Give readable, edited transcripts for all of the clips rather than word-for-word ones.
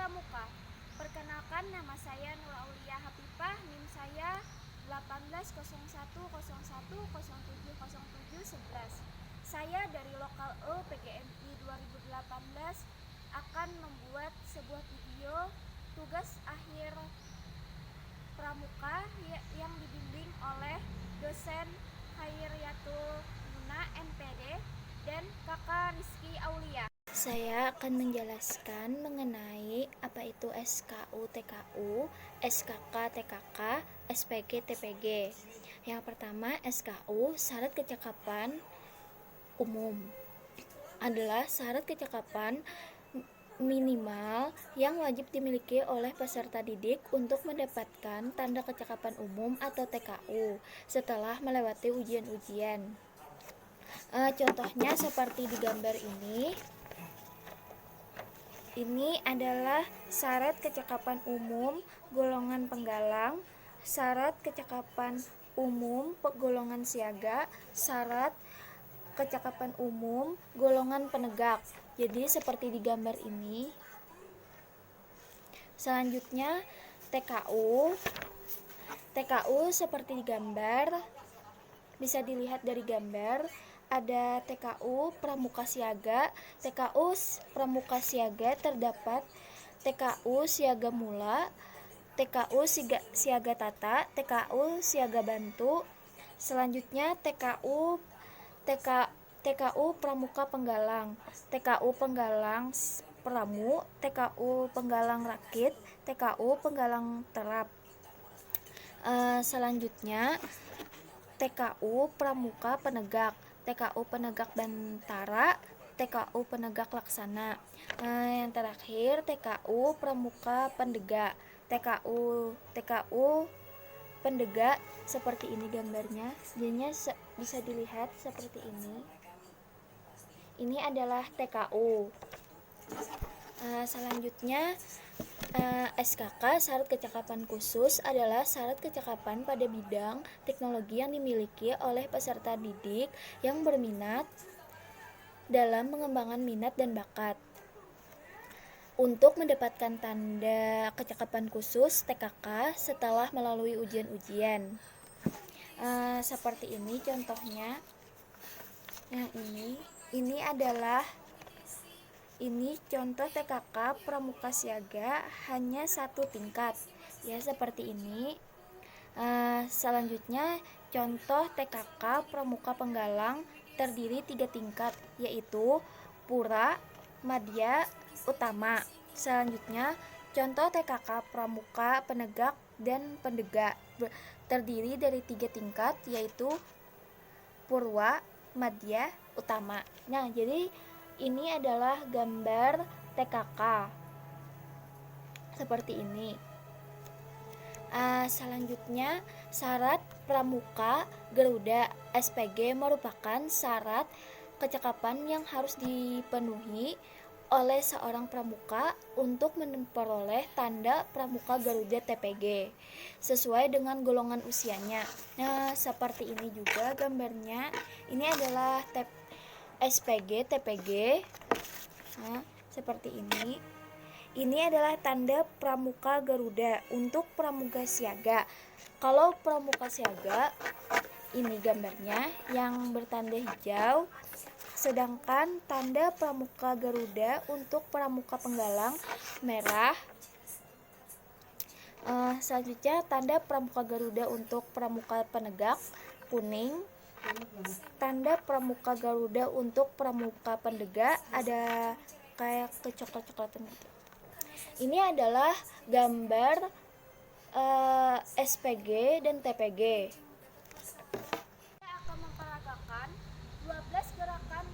Pramuka. Perkenalkan, nama saya Nur Aulia Hafifah, NIM saya 180101070711. Saya dari Lokal E PGMI 2018 akan membuat sebuah video tugas akhir Pramuka yang dibimbing oleh dosen Hairyatul Muna MPD dan Kakak Rizky Aulia. Saya akan menjelaskan mengenai apa itu SKU TKU, SKK TKK, SPG TPG. Yang pertama, SKU, syarat kecakapan umum, adalah syarat kecakapan minimal yang wajib dimiliki oleh peserta didik untuk mendapatkan tanda kecakapan umum atau TKU setelah melewati ujian-ujian. Contohnya seperti di gambar ini. Ini adalah syarat kecakapan umum golongan penggalang, syarat kecakapan umum golongan siaga, syarat kecakapan umum golongan penegak. Jadi seperti di gambar ini. Selanjutnya TKU. TKU seperti di gambar. Bisa dilihat dari gambar, ada TKU Pramuka Siaga. TKU Pramuka Siaga terdapat TKU Siaga Mula, TKU Siaga Tata, TKU Siaga Bantu. Selanjutnya TKU Pramuka Penggalang, TKU Penggalang Pramu, TKU Penggalang Rakit, TKU Penggalang Terap. Selanjutnya TKU Pramuka Penegak, TKU Penegak Bantara, TKU Penegak Laksana. Yang terakhir TKU Pramuka Pendega, TKU Pendega. Seperti ini gambarnya, jadinya bisa dilihat seperti ini. Ini adalah TKU. Selanjutnya SKK, syarat kecakapan khusus, adalah syarat kecakapan pada bidang teknologi yang dimiliki oleh peserta didik yang berminat dalam mengembangkan minat dan bakat. Untuk mendapatkan tanda kecakapan khusus TKK setelah melalui ujian-ujian. Seperti ini contohnya. Nah, ini contoh TKK Pramuka Siaga hanya satu tingkat, ya seperti ini. Selanjutnya contoh TKK Pramuka Penggalang terdiri 3 tingkat, yaitu Pura, Madya, Utama. Selanjutnya contoh TKK Pramuka Penegak dan Pendega terdiri dari 3 tingkat, yaitu Purwa, Madya, Utama. Nah, jadi ini adalah gambar TKK seperti ini. Selanjutnya syarat Pramuka Garuda SPG merupakan syarat kecakapan yang harus dipenuhi oleh seorang pramuka untuk memperoleh tanda Pramuka Garuda TPG sesuai dengan golongan usianya. Nah, seperti ini juga gambarnya. Ini adalah SPG TPG. Nah, seperti ini. Ini adalah tanda Pramuka Garuda untuk Pramuka Siaga. Kalau Pramuka Siaga, ini gambarnya yang bertanda hijau. Sedangkan tanda Pramuka Garuda untuk Pramuka Penggalang merah. Selanjutnya tanda Pramuka Garuda untuk Pramuka Penegak kuning. Tanda Pramuka Garuda untuk Pramuka Pendega ada kayak kecoklat-coklatan gitu. Ini adalah gambar SPG dan TPG. Saya akan memperagakan 12 gerakan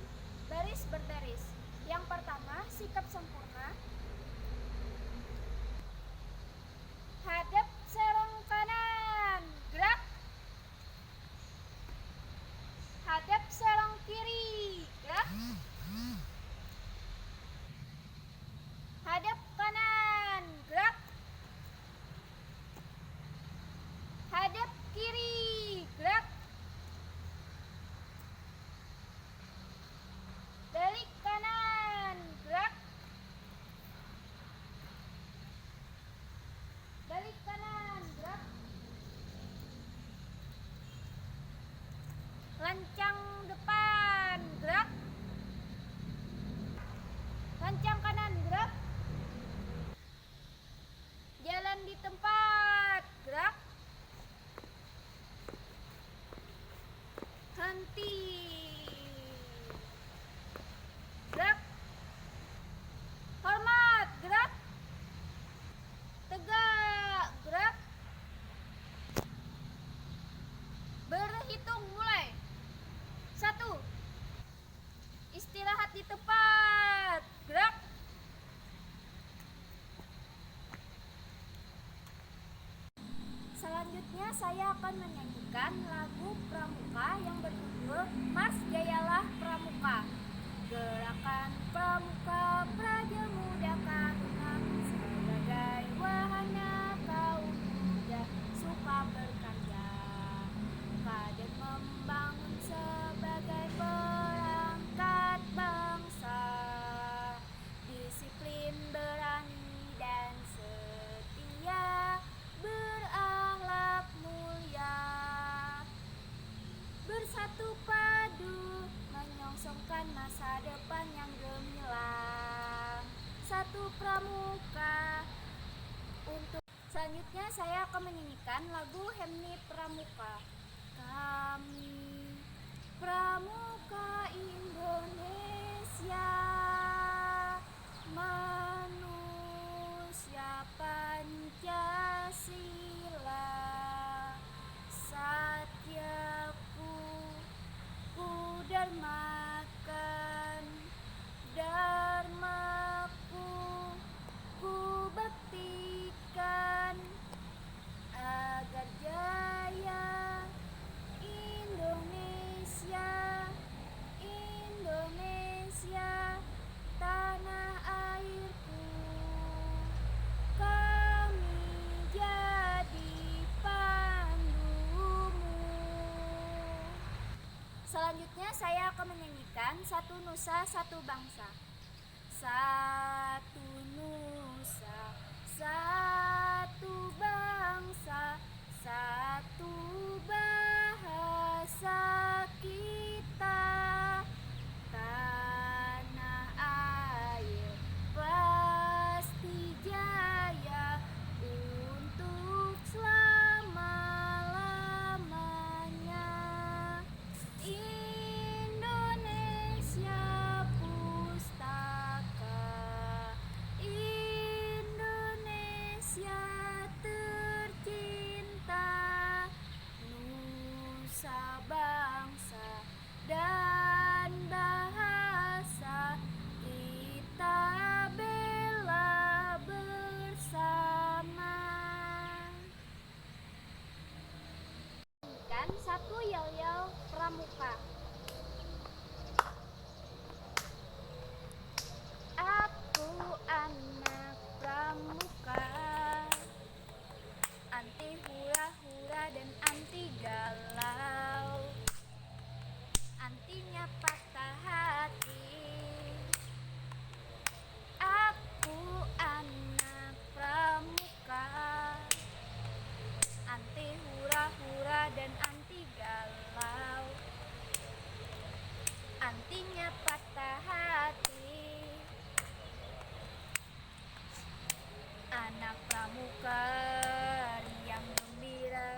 baris berbaris. Yang pertama, sikap sempurna. Hadap serong kanan, gerak. Hadap serong kiri, gerak. Hadap kanan, gerak. Hadap kiri, Selanjutnya saya akan menyanyikan lagu Pramuka yang berjudul Mars Jayalah Pramuka. Gerakan Pramuka Praja Muda Karuna sebagai wahana kaum muda suka berkarya. Kader membangun sebagai perangkat bangsa. Disiplin, berani dan setia, berakhlak mulia. Bersatu padu menyongsongkan masa depan yang gemilang. Satu Pramuka. Selanjutnya saya akan menyanyikan lagu Hemni Pramuka. Kami Pramuka Indonesia, manusia Pancasila, satyaku ku dharmakan, dharmaku ku baktikan, agar jaya Indonesia, Indonesia, tanah airku. Kami jadi pandumu. Selanjutnya saya akan menyanyikan Satu Nusa Satu Bangsa. Satu nusa, satu bangsa, satu bahasa kita. Tanah air pasti jaya untuk selama-lamanya. Indonesia pustaka, Indonesia tercinta, nusa bangsa dan bahasa kita bela bersama. Dan satu yel-yel Pramuka. Aku anak Pramuka, anti hura-hura dan anti galau, antinya patah hati. Aku anak Pramuka, anti hura-hura dan anti galau, antinya patah hati. Anak Pramuka riang gembira,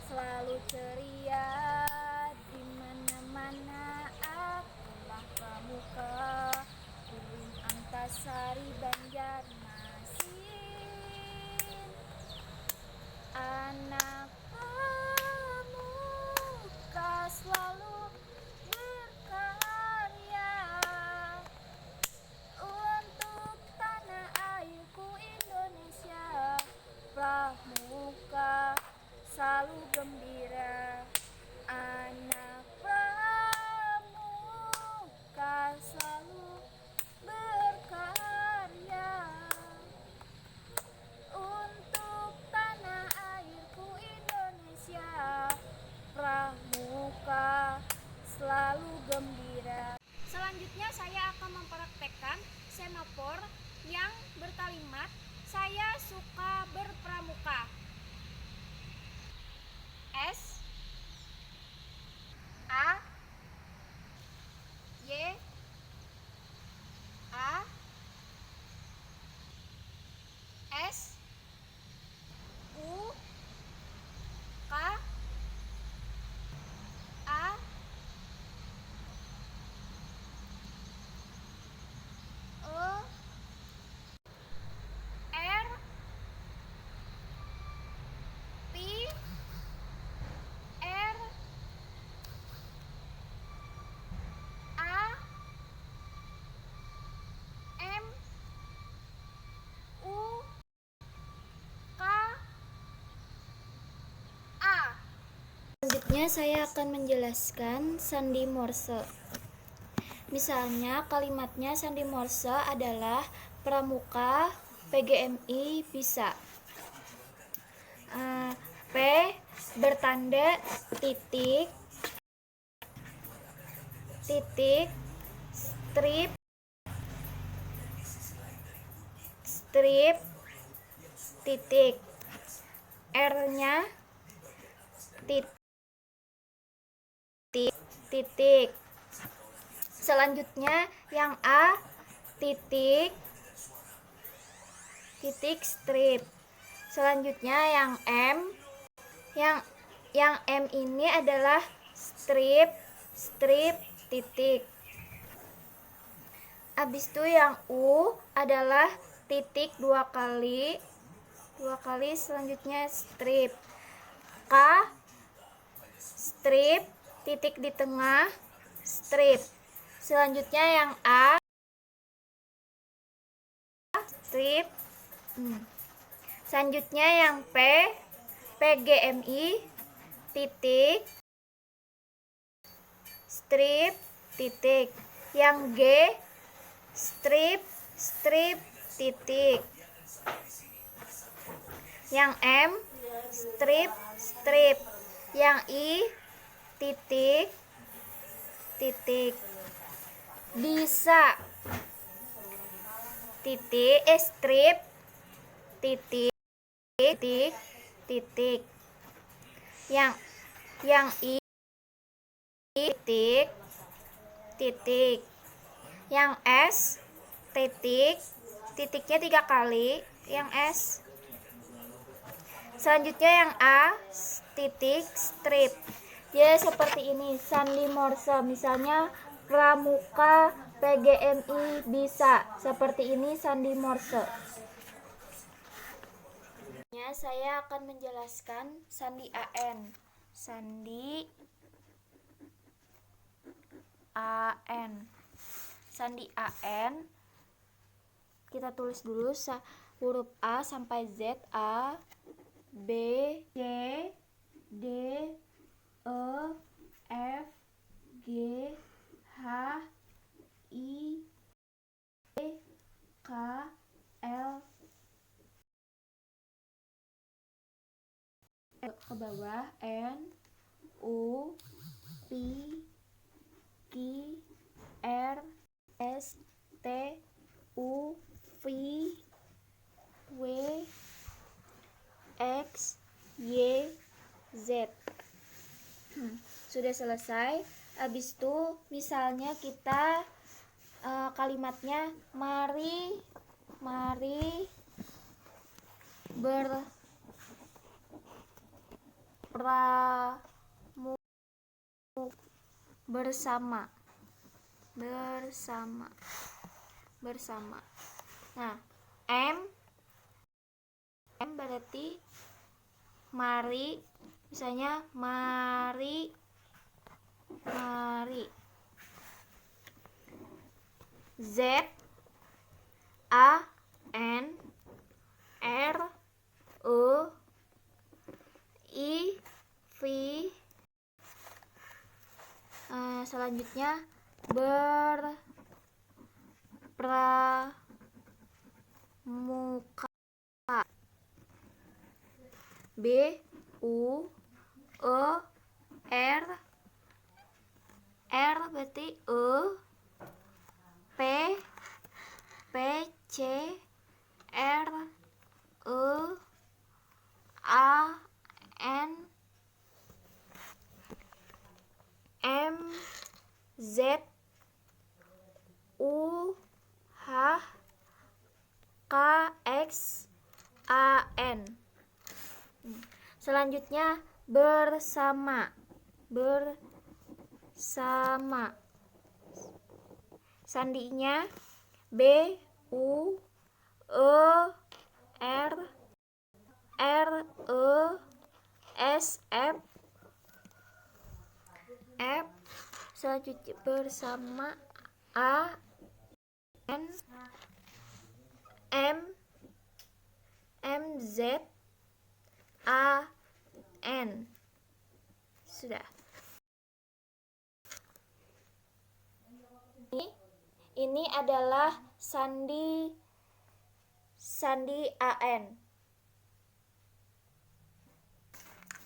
selalu ceria di mana-mana. Akulah Pramuka, Ulin Antasari Banjarmasin. Anak Pramuka selalu berkarya untuk tanah airku Indonesia. Pramuka selalu gembira. Anak Pramuka selalu berkarya untuk tanah airku Indonesia. Pramuka selalu gembira. Selanjutnya saya akan mempraktekkan semafor yang berkalimat saya suka berpramuka. S A Y A S U K A E R P Selanjutnya saya akan menjelaskan sandi Morse. Misalnya kalimatnya sandi Morse adalah pramuka PGMI bisa. P bertanda titik, titik, strip, strip, titik. R-nya titik, titik. Selanjutnya yang A titik, titik, strip. Selanjutnya yang M, yang M ini adalah strip, strip, titik. Habis itu yang U adalah titik dua kali, selanjutnya strip. K strip, titik di tengah, strip. Selanjutnya yang A strip. Selanjutnya yang P PGMI titik, strip, titik. Yang G strip, strip, titik. Yang M strip, strip. Yang I titik, titik. Bisa titik, strip, titik, titik, titik. Yang I titik, titik. Yang S titik, titiknya 3 kali, yang S. Selanjutnya yang A titik, strip. Ya seperti ini sandi Morse. Misalnya pramuka PGMI bisa. Seperti ini sandi Morse. Saya akan menjelaskan sandi AN. Sandi AN. Sandi AN kita tulis dulu huruf A sampai Z. A, B, C, D, E, F, G, H, I, E, K, L, ke bawah, N, U, P, Q, R, S, T, U, V, W, X, Y, Z. Sudah selesai. Habis itu misalnya kita kalimatnya mari bersama. Nah, M berarti mari, misalnya mari. Z, A, N, R, E, I, V. Selanjutnya berpramuka. B, U, E, R berarti E, P, C, R, E, A, N, M, Z, U, H, K, X, A, N. Selanjutnya bersama. Sandinya B, U, E, R, E, S, F. Selanjutnya bersama A, N, M, Z, A, N. Sudah. Ini adalah sandi AN.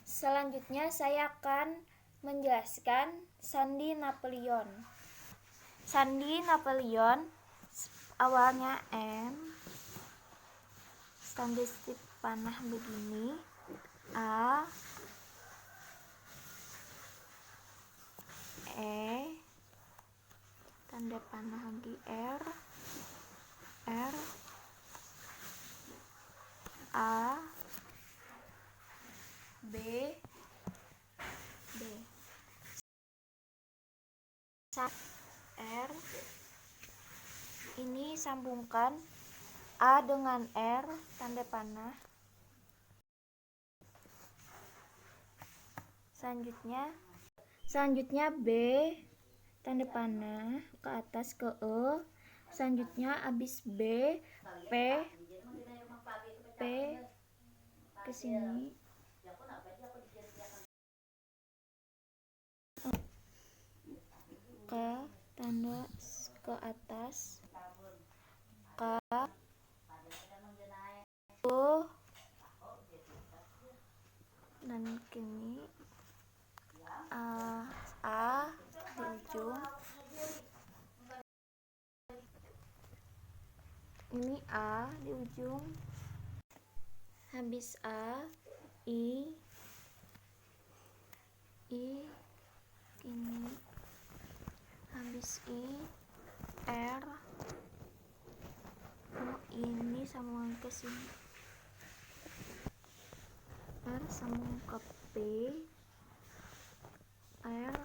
Selanjutnya saya akan menjelaskan sandi Napoleon. Sandi Napoleon awalnya M, tanda strip panah begini, A, E, tanda panah lagi R, A, B, R. Ini sambungkan A dengan R, tanda panah. Selanjutnya B, tanda panah ke atas ke E. Selanjutnya habis B, P ke sini. K, tanda ke atas. K, O, dan kini A di ujung. Ini A di ujung. Habis A, I ini. Habis I, R. Ini sambungan ke sini. R sambung ke P, R,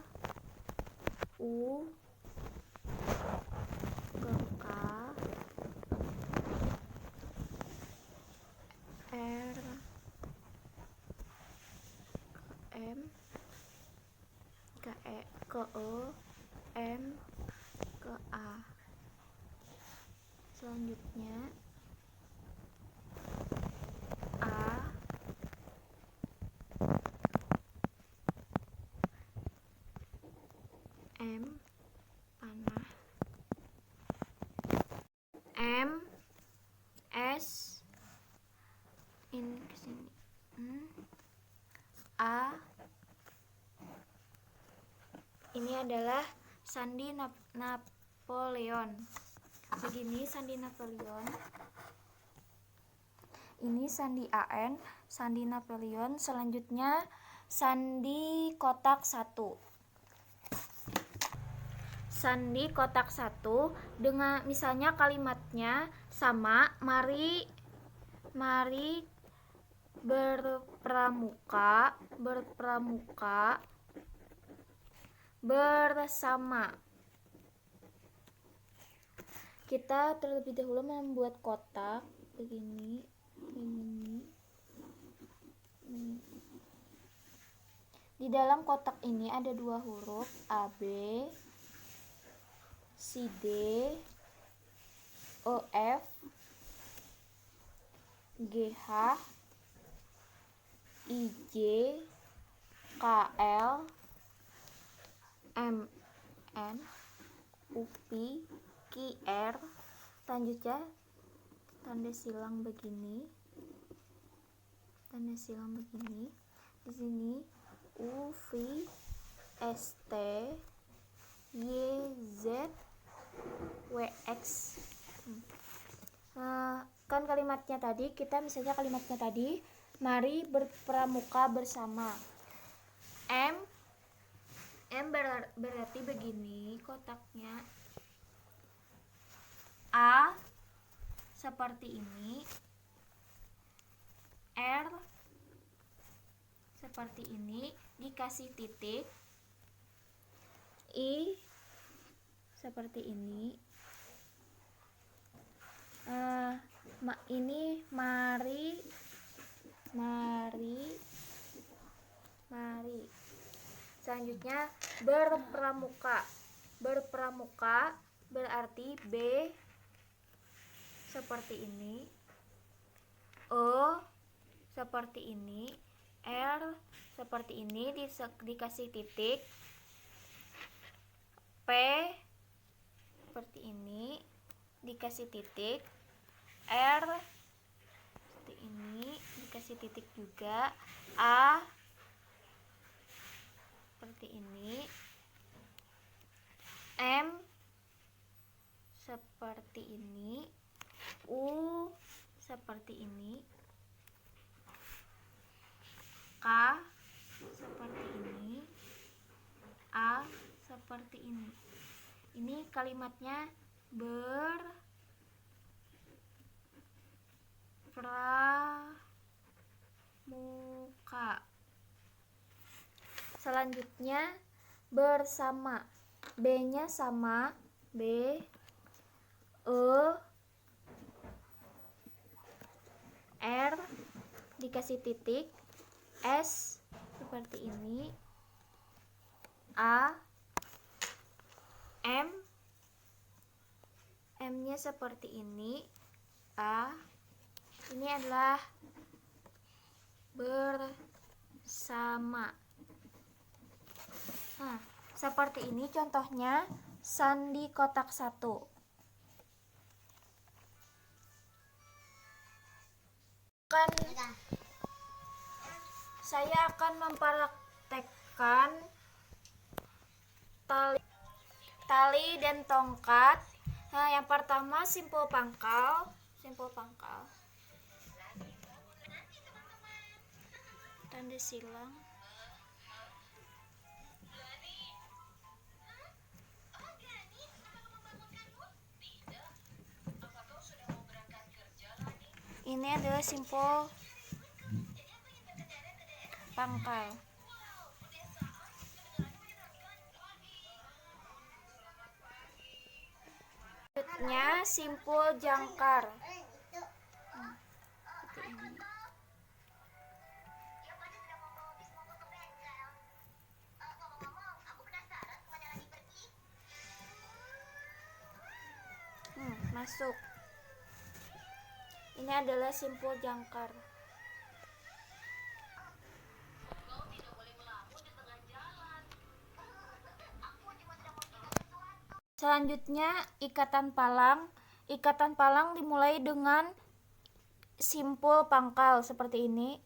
U, ke K, R, M, ke E, ke E, M, ke A. Selanjutnya A, M, panah, M, S, ini ke sini, A. Ini adalah sandi Napoleon. Begini sandi Napoleon. Ini sandi AN, sandi Napoleon. Selanjutnya sandi kotak 1. Sandi kotak 1 dengan misalnya kalimatnya sama, mari berpramuka bersama. Kita terlebih dahulu membuat kotak begini. Di dalam kotak ini ada 2 huruf, AB, CD, EF, GH, IJ, KL, MN, UPI, QR. Selanjutnya tanda silang begini. Di sini U, V, ST, YZ, WX. Kan kalimatnya tadi, mari berpramuka bersama. M berarti begini kotaknya. A seperti ini. R seperti ini, dikasih titik. I seperti ini. Ini mari. Selanjutnya berpramuka berarti B seperti ini, E seperti ini, R seperti ini dikasih titik, P seperti ini dikasih titik, R seperti ini dikasih titik juga, A seperti ini, M seperti ini, U seperti ini, K seperti ini, A seperti ini. Ini kalimatnya berpramuka. Selanjutnya bersama. B-nya sama, B, E, R dikasih titik, S seperti ini, A, M-nya seperti ini, A. Ini adalah bersama. Nah, seperti ini contohnya sandi kotak 1. Saya akan mempraktekkan tali dan tongkat. Nah, yang pertama simpul pangkal, tanda silang. Ini adalah simpul pangkal. Selanjutnya simpul jangkar. Masuk. Ini adalah simpul jangkar. Selanjutnya ikatan palang. Ikatan palang dimulai dengan simpul pangkal seperti ini.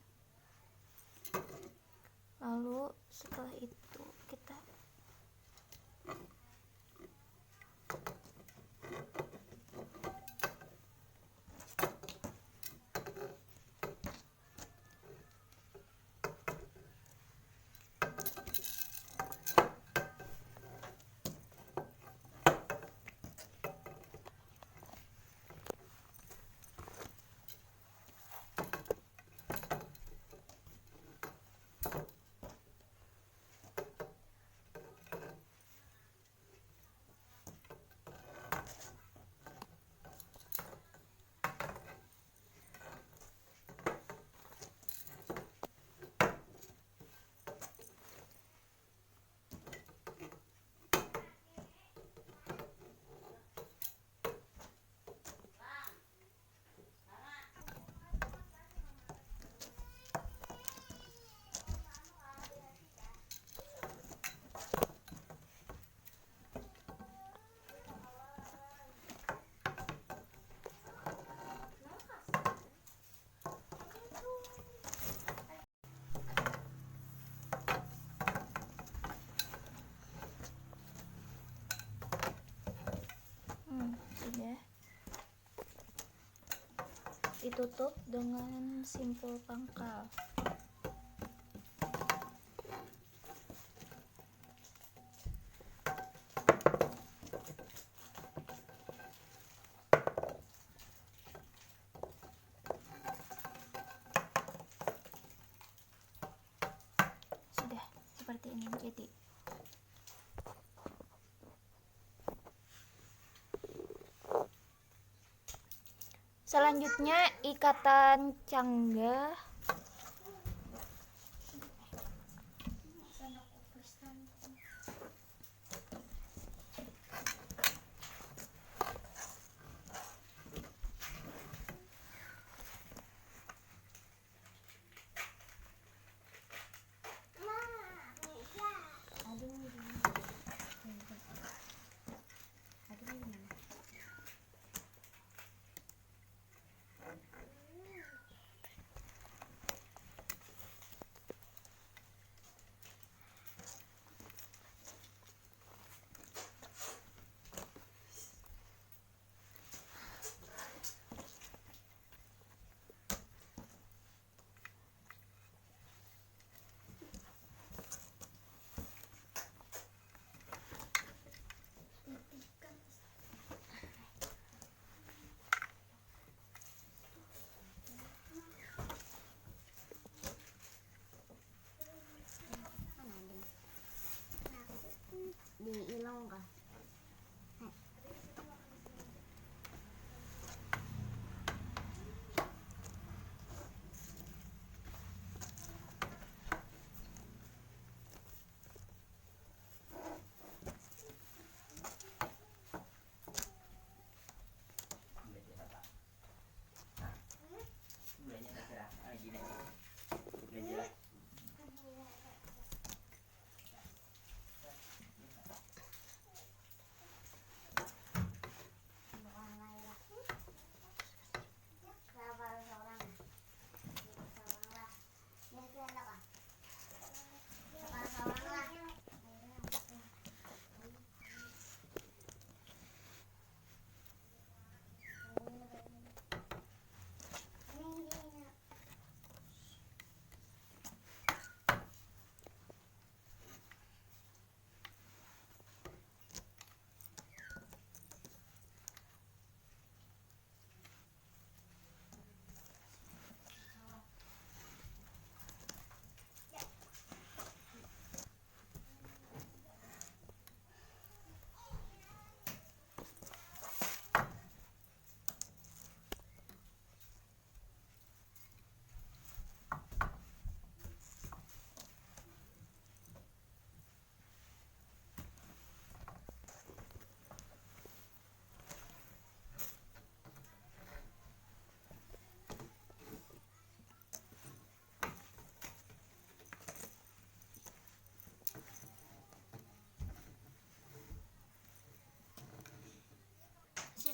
Lalu setelah itu kita sudah ditutup dengan simpul pangkal. Sudah seperti ini jadi. Selanjutnya ikatan cangga.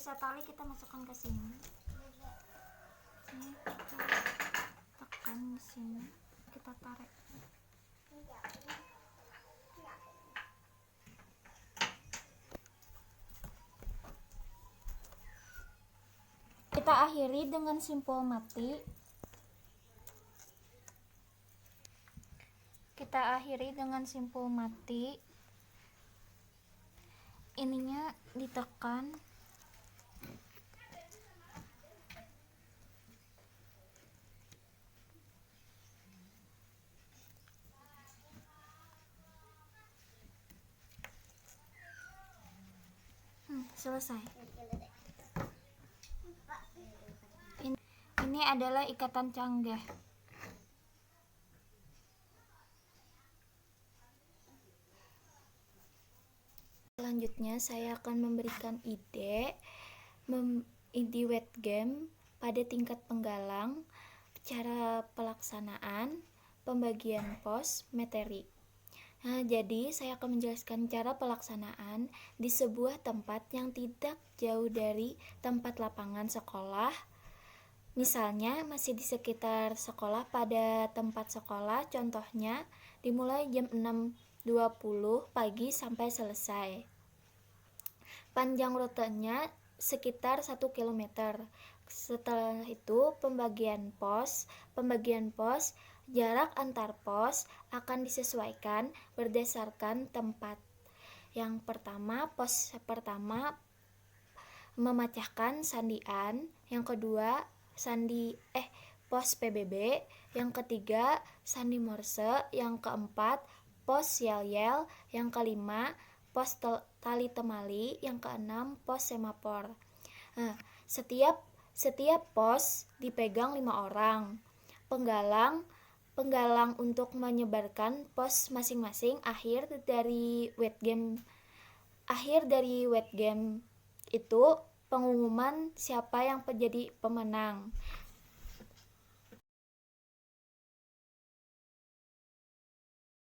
sisa tali kita masukkan ke sini. Ini kita tekan di sini, kita tarik. Kita akhiri dengan simpul mati. Ininya ditekan. Selesai. Ini adalah ikatan canggah. Selanjutnya saya akan memberikan ide wet game pada tingkat penggalang, cara pelaksanaan, pembagian pos, materi. Nah, jadi saya akan menjelaskan cara pelaksanaan di sebuah tempat yang tidak jauh dari tempat lapangan sekolah. Misalnya masih di sekitar sekolah, pada tempat sekolah, contohnya dimulai jam 6.20 pagi sampai selesai. Panjang rutenya sekitar 1 km. Setelah itu pembagian pos, jarak antar pos akan disesuaikan berdasarkan tempat. Yang pertama, pos pertama memecahkan sandian, yang kedua pos PBB, yang ketiga sandi morse, yang keempat pos yel-yel, yang kelima pos tali temali, yang keenam pos semafor. Nah, setiap pos dipegang 5 orang. Penggalang untuk menyebarkan pos masing-masing. Akhir dari wet game itu pengumuman siapa yang menjadi pemenang.